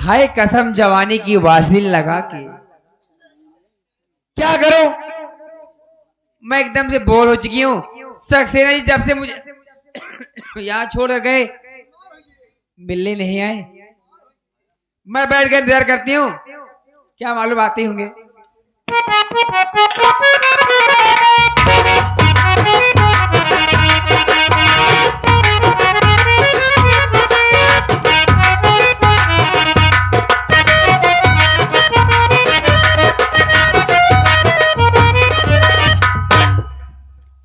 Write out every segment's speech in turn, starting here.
हाय कसम जवानी की वासलीन लगा के। क्या करूं, मैं एकदम से बोर हो चुकी हूँ। सक्सेना जी जब से मुझे यहाँ छोड़ कर गए, मिलने नहीं आए। मैं बैठ कर इंतजार करती हूँ, क्या मालूम आते होंगे।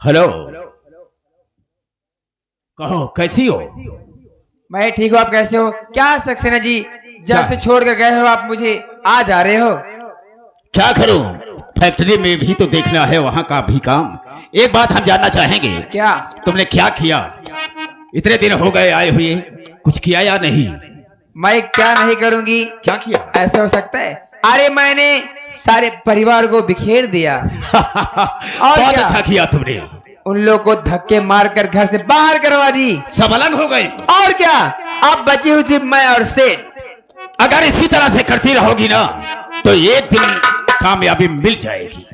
हेलो, कहो कैसी हो? मैं ठीक हूँ, आप कैसे हो? क्या सक्सेना जी जब से छोड़ कर गए हो आप मुझे, आज आ रहे हो? क्या करूं, फैक्ट्री में भी तो देखना है, वहां का भी काम। एक बात हम जानना चाहेंगे, क्या? तुमने क्या किया? इतने दिन हो गए आए हुए, कुछ किया या नहीं? मैं क्या नहीं करूंगी? क्या किया? ऐसा हो सकता है? अरे मैंने सारे परिवार को बिखेर दिया। और बहुत क्या? अच्छा किया तुमने। उन लोग को धक्के मारकर घर से बाहर करवा दी। सब अलग हो गए। और क्या, अब बची हुई सिर्फ मैं और सेठ। अगर इसी तरह से करती रहोगी ना तो एक दिन कामयाबी मिल जाएगी।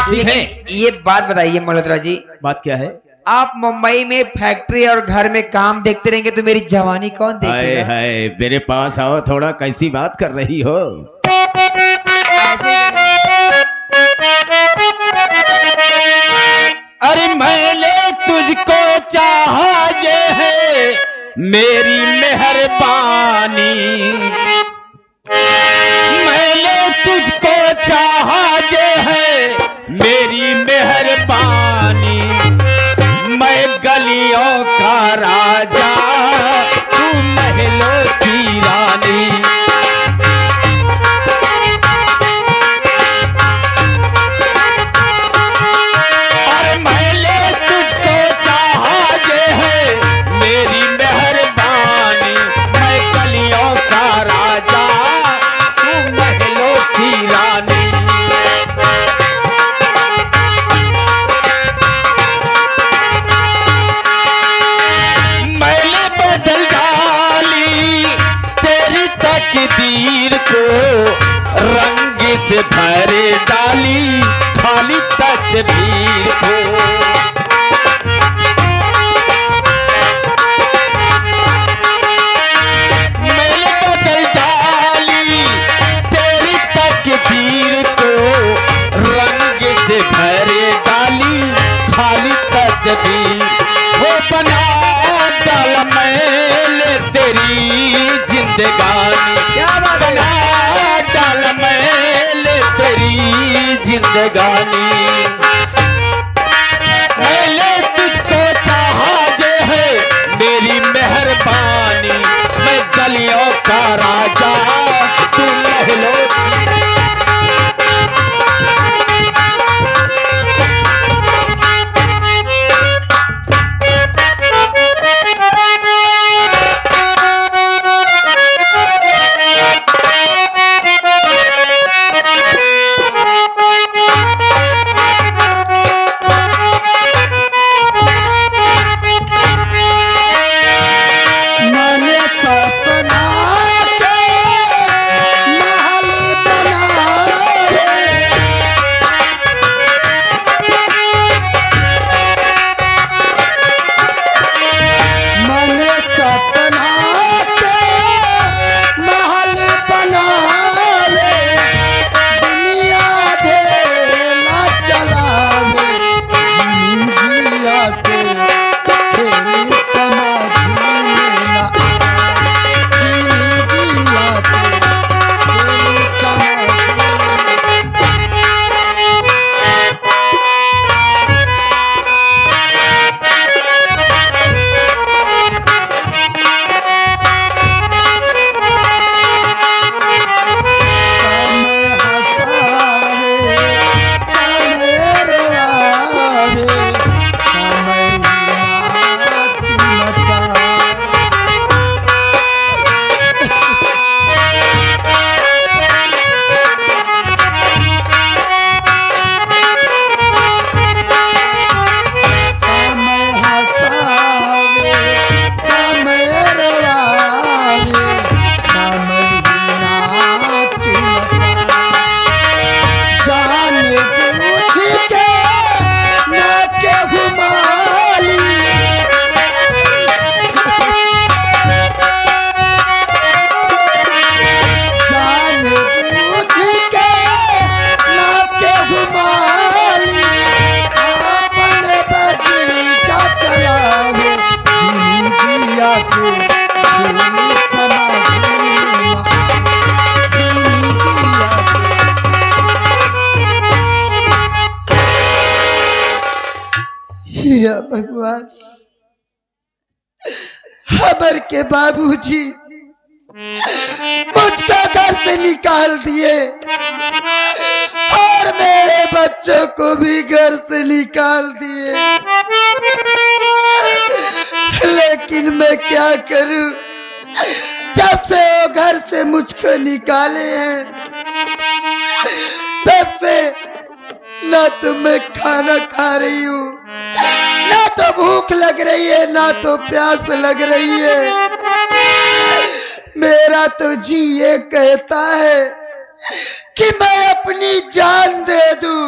ठीक है, ये बात बताइए मल्होत्रा जी, बात क्या है? आप मुंबई में फैक्ट्री और घर में काम देखते रहेंगे तो मेरी जवानी कौन हाय देखेगा? हाय, मेरे पास आओ, थोड़ा कैसी बात कर रही हो? अरे मैंने तुझको चाहा ये है मेरी मेहरबानी, मैंने तुझको चाहा ये है मेरी मेहरबानी। मैं गलियों का राजा, तू महलों की रानी। और मैंने तुझको चाहा ये है मेरी मेहरबानी। मैं गलियों का राजा, तू महलों की रानी। मैंने बदल डाली तेरी तकदीर को, रंग से भर डाली खाली तस्वीर को। मैंने बदल डाली तेरी तकदीर को, रंग से भर डाली खाली तस्वीर। वो बना डाल मैंने तेरी जिंदगानी। क्या बना डाल मैंने तेरी जिंदगानी। या भगवान, अमर के बाबूजी मुझको घर से निकाल दिए और मेरे बच्चों को भी घर से निकाल दिए, लेकिन मैं क्या करूं? जब से वो घर से मुझको निकाले हैं तब से ना तो मैं खाना खा रही हूँ, ना तो भूख लग रही है, ना तो प्यास लग रही है। मेरा तो जी ये कहता है कि मैं अपनी जान दे दूं,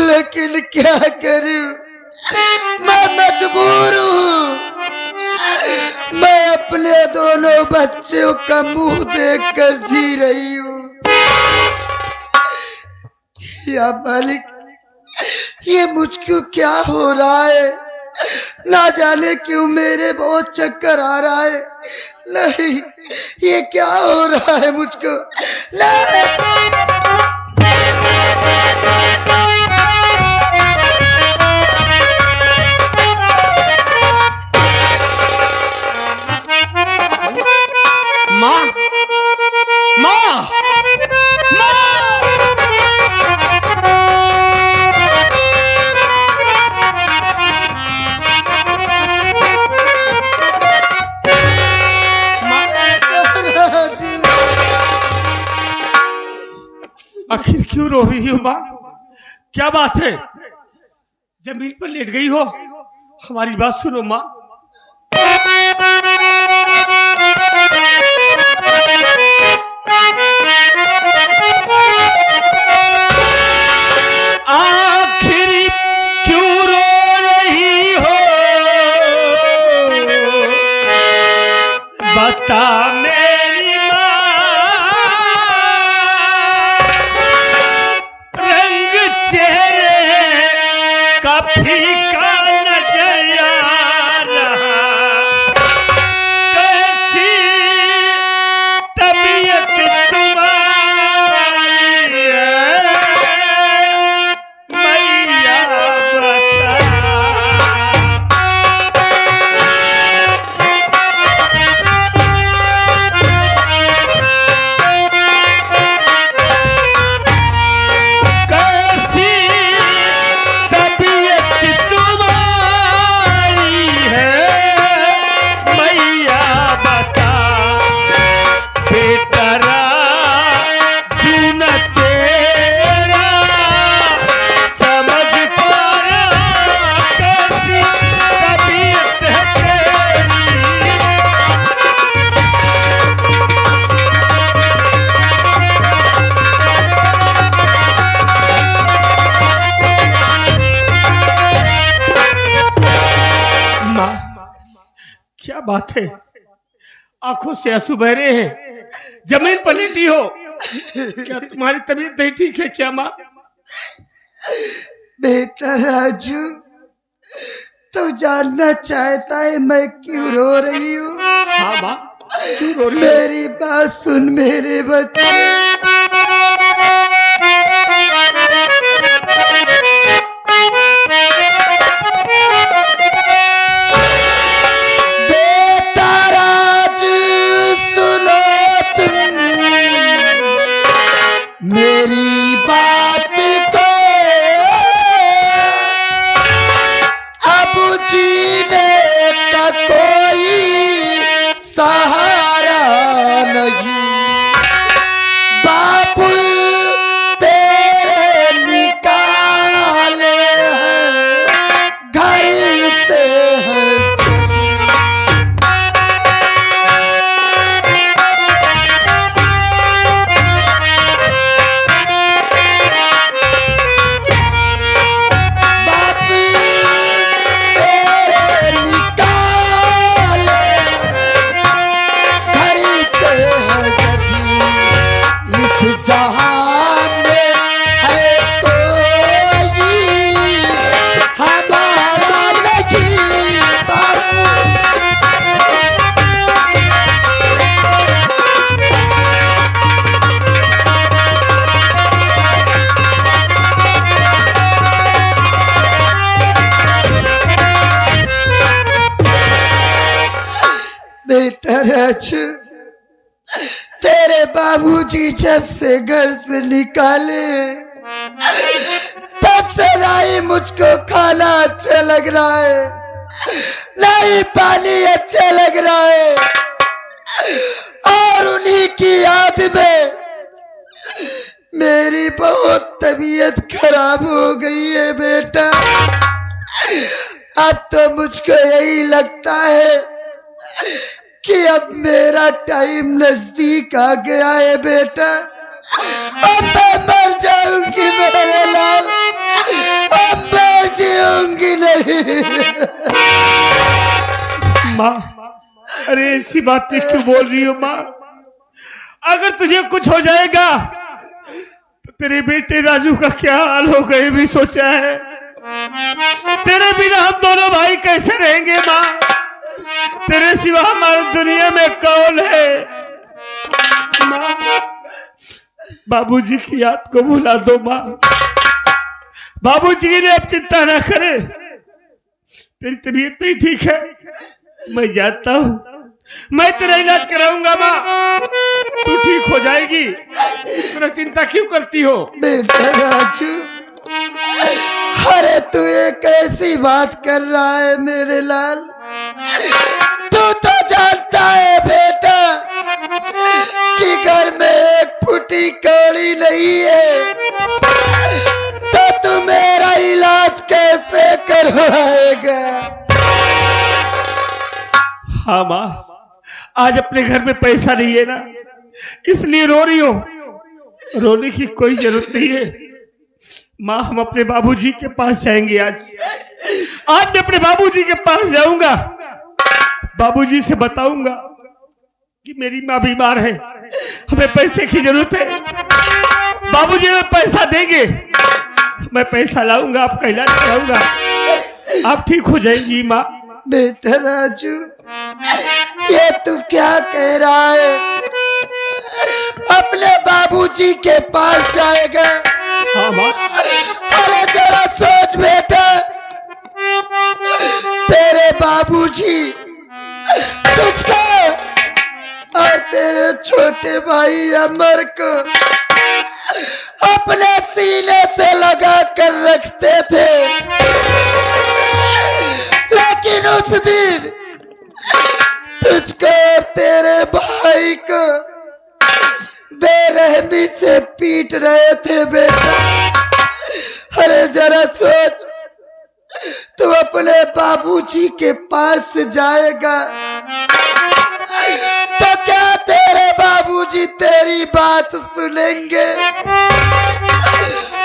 लेकिन क्या करूं? मैं मजबूर हूँ। मैं अपने दोनों बच्चों का मुंह देखकर जी रही हूँ। या मालिक, ये मुझको क्या हो रहा है? ना जाने क्यों मेरे बहुत चक्कर आ रहा है। नहीं, ये क्या हो रहा है मुझको? नहीं। माँ, माँ, आखिर क्यों रो रही हो माँ? क्या बात है? जमीन पर लेट गई हो? हमारी बात सुनो माँ। आखिर क्यों रो रही हो? बता मेरी माँ, रंग चेहरे का फीका नजर आ रहा, कैसी तबीयत तुम्हारी है, मैया बता। कैसी तबीयत तुम्हारी है, मैया बता। बेटरा जून तेरा समझ पारा, कैसी तबीयत है तेरी। माँ, क्या बात है? आंखों से आंसू बह रहे हैं, जमीन पर लेटी हो। क्या तुम्हारी तबीयत नहीं ठीक है क्या माँ? बेटा राजू, तो जानना चाहता है मैं क्यों रो रही हूँ? हाँ माँ, क्यों रो रही हो? मेरी बात सुन मेरे बच्चे। बेटा राजू, सुनो तुम मेरी बात को। अब जीने का कोई सहारा नहीं, राजू, तेरे बाबूजी जब से घर से निकाले तब से ना ही मुझको खाना अच्छा लग रहा है, ना ही पानी अच्छा लग रहा है, और उन्हीं की याद में मेरी बहुत तबीयत खराब हो गई है बेटा। अब तो मुझको यही लगता है कि अब मेरा टाइम नजदीक आ गया है बेटा। अब मैं मर जाऊंगी मेरे लाल, अब मैं जीऊंगी नहीं। माँ, अरे ऐसी बातें क्यों बोल रही हो माँ? अगर तुझे कुछ हो जाएगा तो तेरे बेटे राजू का क्या हाल होगा ये भी सोचा है? तेरे बिना हम दोनों भाई कैसे रहेंगे माँ? तेरे सिवा हमारी दुनिया में कौन है? माँ, बाबूजी की याद को भुला दो माँ। बाबूजी के लिए अब चिंता ना करे। तेरी तबीयत नहीं ठीक है, मैं जानता हूँ, मैं तेरा इलाज कराऊंगा माँ, तू ठीक हो जाएगी। तेरा चिंता क्यों करती हो? बेटा राजू, अरे तू ये कैसी बात कर रहा है मेरे लाल? तू तो जानता है बेटा कि घर में एक फुटी कौड़ी नहीं है, तो तू मेरा इलाज कैसे करवाएगा? हाँ माँ, आज अपने घर में पैसा नहीं है ना, इसलिए रो रही हो। रोने की कोई जरूरत नहीं है माँ, हम अपने बाबूजी के पास जाएंगे। आज मैं अपने बाबूजी के पास जाऊंगा, बाबूजी से बताऊंगा कि मेरी माँ बीमार है, हमें पैसे की जरूरत है। बाबूजी हमें पैसा देंगे, मैं पैसा लाऊंगा, आपका इलाज कराऊंगा, आप ठीक हो जाएंगी माँ। बेटा राजू, ये तू क्या कह रहा है? अपने बाबूजी के पास जाएगा? हाँ माँ। अरे जरा सोच बेटा, तेरे बाबूजी तुझको और तेरे छोटे भाई अमर को अपने सीने से लगा कर रखते थे, लेकिन उस दिन तुझको और तेरे भाई को बेरहमी से पीट रहे थे बेटा। अरे जरा सोच, तू अपने बाबूजी के पास जाएगा तो क्या तेरे बाबूजी तेरी बात सुनेंगे?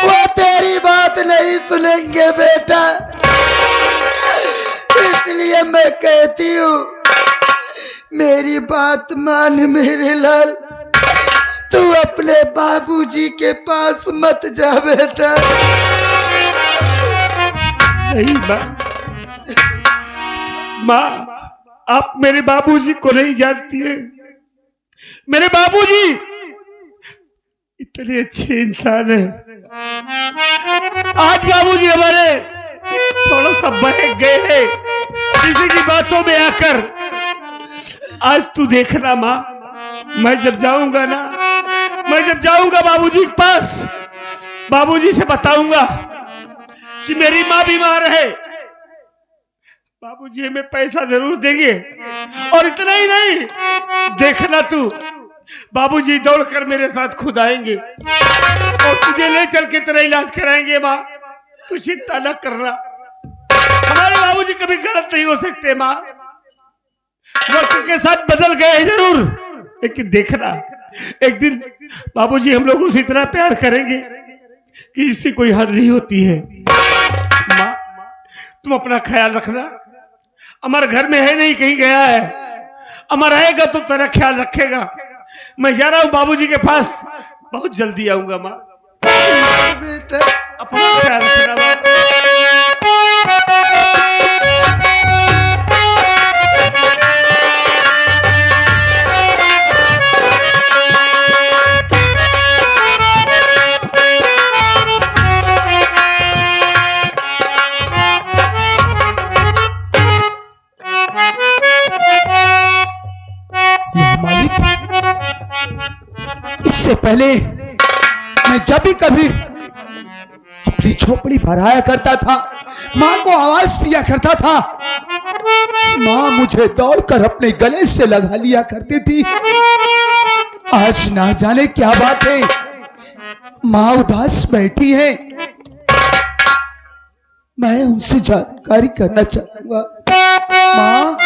वो तेरी बात नहीं सुनेंगे बेटा। इसलिए मैं कहती हूँ, मेरी बात मान मेरे लाल, तू अपने बाबूजी के पास मत जा बेटा। नहीं माँ, माँ आप मेरे बाबूजी को नहीं जानती है। मेरे बाबूजी इतने अच्छे इंसान है। आज बाबूजी हमारे थोड़ा सा बहक गए हैं किसी की बातों में आकर। आज तू देखना माँ, मैं जब जाऊंगा ना, मैं जब जाऊंगा बाबूजी के पास, बाबूजी से बताऊंगा कि मेरी माँ बीमार है, बाबूजी हमें पैसा जरूर देंगे। और इतना ही नहीं, देखना तू, बाबूजी दौड़कर मेरे साथ खुद आएंगे और तुझे ले चल के तेरा इलाज कराएंगे। माँ तू चिंता न करना, हमारे बाबूजी कभी गलत नहीं हो सकते माँ। वक्त के साथ बदल गए जरूर, लेकिन देखना एक दिन बाबूजी हम लोगों से इतना प्यार करेंगे कि इससे कोई हद नहीं होती है। माँ तुम अपना ख्याल रखना, अमर घर में है नहीं, कहीं गया है। अमर आएगा तो तेरा ख्याल रखेगा। मैं जा रहा हूँ बाबूजी के पास, बहुत जल्दी आऊंगा माँ। बेटा अपना ख्याल रखना माँ। पहले मैं जब भी कभी अपनी झोपड़ी पर आया करता था, माँ को आवाज दिया करता था, माँ मुझे दौड़कर अपने गले से लगा लिया करती थी। आज ना जाने क्या बात है, माँ उदास बैठी है। मैं उनसे जानकारी करना चाहूंगा। माँ,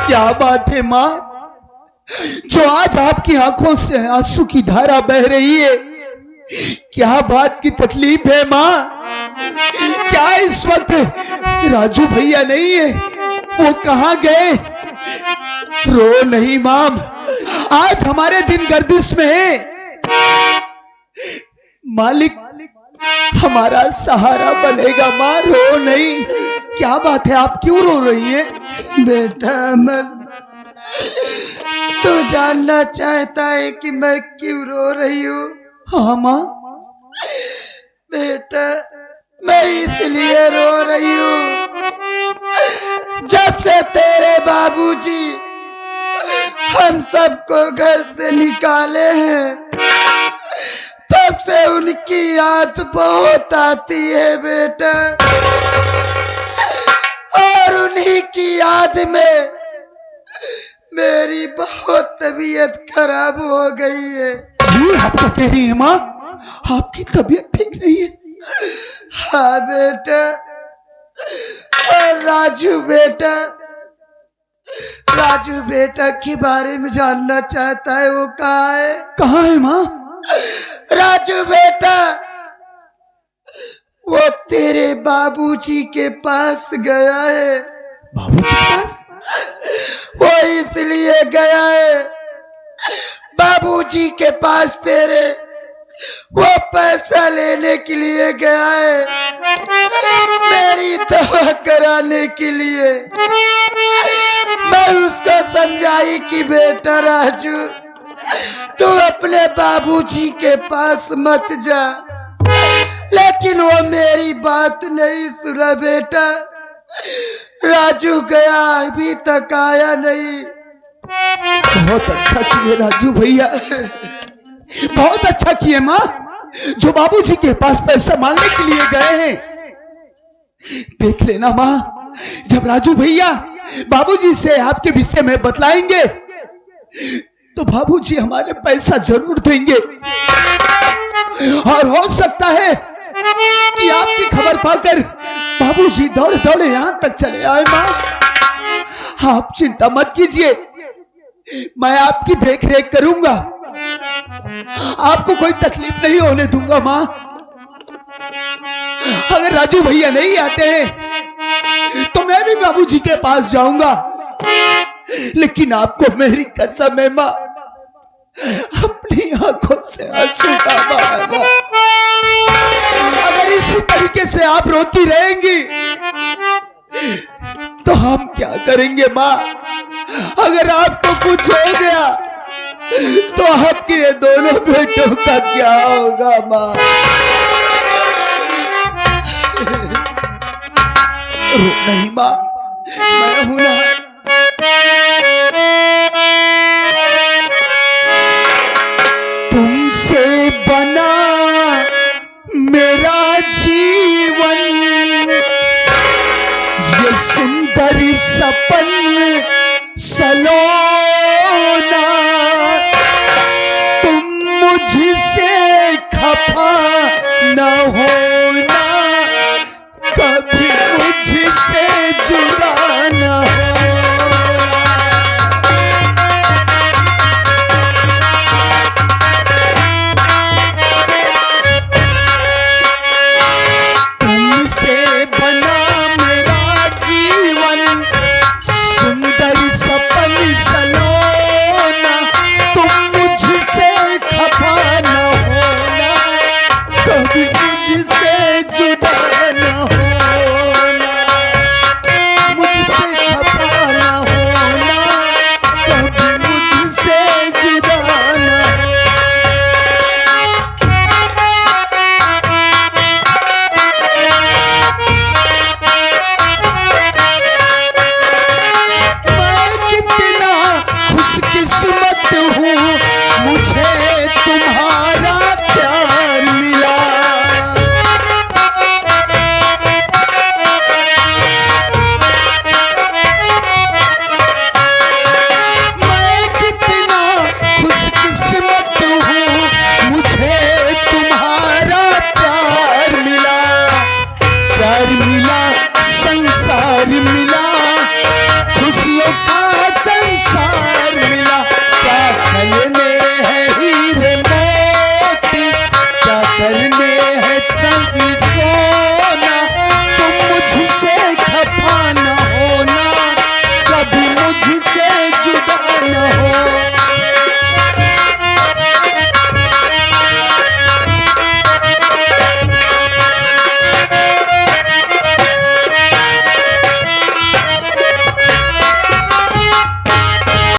क्या बात है माँ, जो आज आपकी आंखों से आंसू की धारा बह रही है, क्या बात की तकलीफ है माँ? क्या इस वक्त राजू भैया नहीं है? वो कहाँ गए? रो नहीं माँ, आज हमारे दिन गर्दिश में है। मालिक हमारा सहारा बनेगा माँ, रो नहीं। क्या बात है, आप क्यों रो रही है? बेटा अमर, तू जानना चाहता है कि मैं क्यों रो रही हूँ? हाँ माँ। बेटा मैं इसलिए रो रही हूँ, जब से तेरे बाबूजी हम सबको घर से निकाले हैं, तब से उनकी याद बहुत आती है बेटा। और उन्हीं की याद में मेरी बहुत तबीयत खराब हो गई है। ये आप क्या कह रही है माँ? आपकी तबीयत ठीक नहीं है? हाँ बेटा। और राजू बेटा के बारे में जानना चाहता है, वो कहाँ है? कहाँ है माँ? राजू बेटा वो तेरे बाबूजी के पास गया है। बाबूजी के पास? वो इसलिए गया है, बाबूजी के पास तेरे वो पैसा लेने के लिए गया है, मेरी दवा कराने के लिए। मैं उसको समझाई कि बेटा राजू, तू अपने बाबूजी के पास मत जा, लेकिन वो मेरी बात नहीं सुना बेटा। राजू गया अभी तक आया नहीं। बहुत अच्छा किए राजू भैया, बहुत अच्छा किए माँ, जो बाबूजी के पास पैसा मांगने के लिए गए हैं। देख लेना माँ, जब राजू भैया बाबूजी से आपके विषय में बतलाएंगे तो बाबूजी हमारे पैसा जरूर देंगे। और हो सकता है कि आपकी खबर पाकर बाबूजी दौड़े दौड़े यहां तक चले आए। माँ आप चिंता मत कीजिए, मैं आपकी देख रेख करूंगा, आपको कोई तकलीफ नहीं होने दूंगा। माँ अगर राजू भैया नहीं आते हैं तो मैं भी बाबूजी के पास जाऊंगा, लेकिन आपको मेरी कसम है माँ, अपनी आंखों से आंसू ना बहाना। अगर इसी तरीके से आप रोती रहेंगी तो हम क्या करेंगे माँ? अगर आपको कुछ हो गया तो आपके ये दोनों बेटों का क्या होगा माँ? रो नहीं माँ, मैं हूं ना। तुमसे बना मेरा जीवन, ये सुंदर सपन सलोना, तुम मुझसे खफा न होना, कभी मुझसे जुदा न होना। तुमसे बना मेरा जीवन, सुंदर सपन सलोना, तुम मुझसे खफा न होना, कभी मुझसे जुदा न होना, मुझसे खफा न होना, कभी मुझसे जुदा न मैं कितना खुशकिस्मत हूँ, मुझे तुम्हारा प्यार मिला। मैं कितना खुशकिस्मत हूँ, मुझे तुम्हारा प्यार मिला, प्यार मिला, संसार मिला।